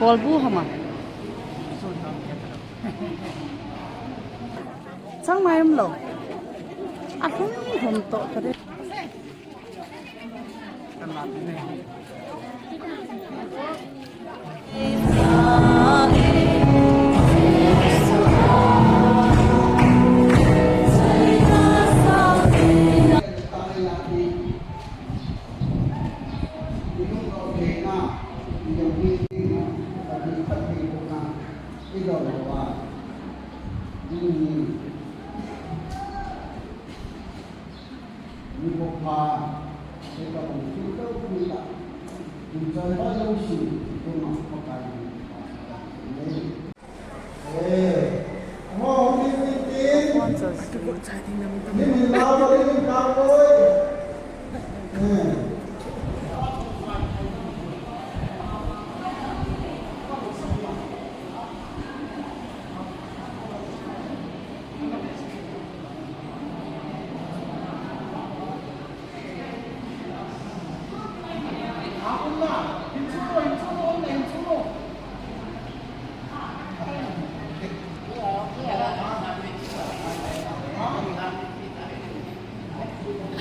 kolbu hama sang mai lo a hum to kare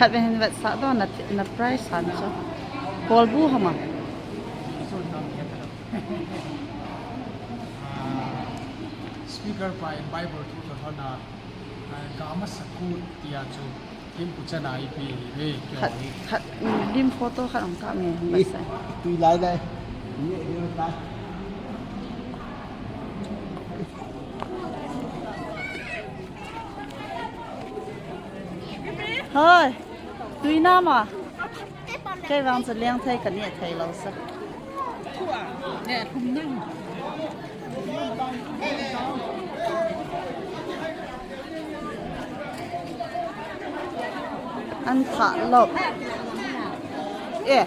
ขัดไปเห็นแบบสะดอนนัดไพรส์สันจ้ะกอลบูฮะมาสปีกเกอร์ไปไบเบิลทุกท่านนะกามาสกุลที่อาจูทีมกุศลไอพีเฮ้ยขัดริมโฟโต้ขัดของกาเมย์ไม่ใช่ตุยไล่ได้นี่เดี๋ยวตายเฮ้ยตุยน้ำอ่ะแค่วางจะเลี้ยงไทยกันเนี่ยไทยเราสักเนี่ยทุ่มนึ่งอันขาหลบเอ๊ะ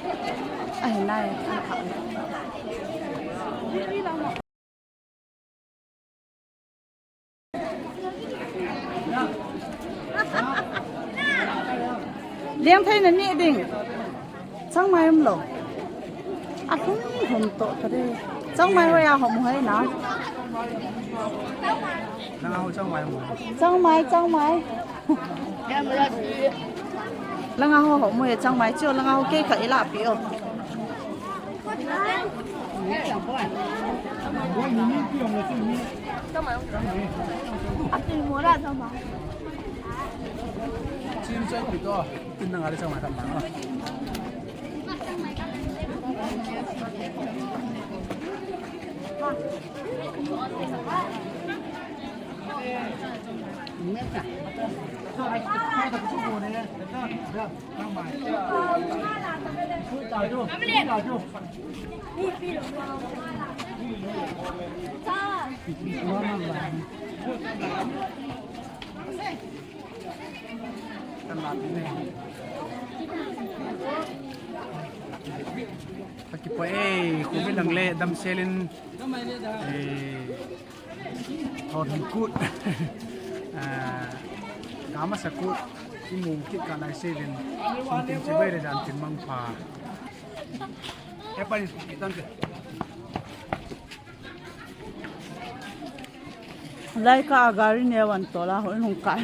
ไอ้นายอันขาเลี้ยงไทยนั่นนี่ดิ่งช่างไม้มันหลงอ่ะผมโตก็ได้ช่างไม้ว่าอยากหอมให้นะแล้วเอาเจ้าไม้หมดช่างไม้แล้วงาหอมมือช่างไม้เชื่อแล้วงาเก๋กับอีหลาปีอ๋อ啊，对，我来干嘛？今天最多今天俺的จ้าไม้ทำมาตลาดนี่ตะกี้ไปคุณเป็นหลังเล่ดัมเซลินทอดหุ่นกุดกามาสกุดที่มุงคิดการไอเซเว่นส่วนทีมเชเบอร์ดันทีมมังพาไปตั้งแต่ไล่กาการินเนี่ยวันตัวละหัวหนุ่มกัน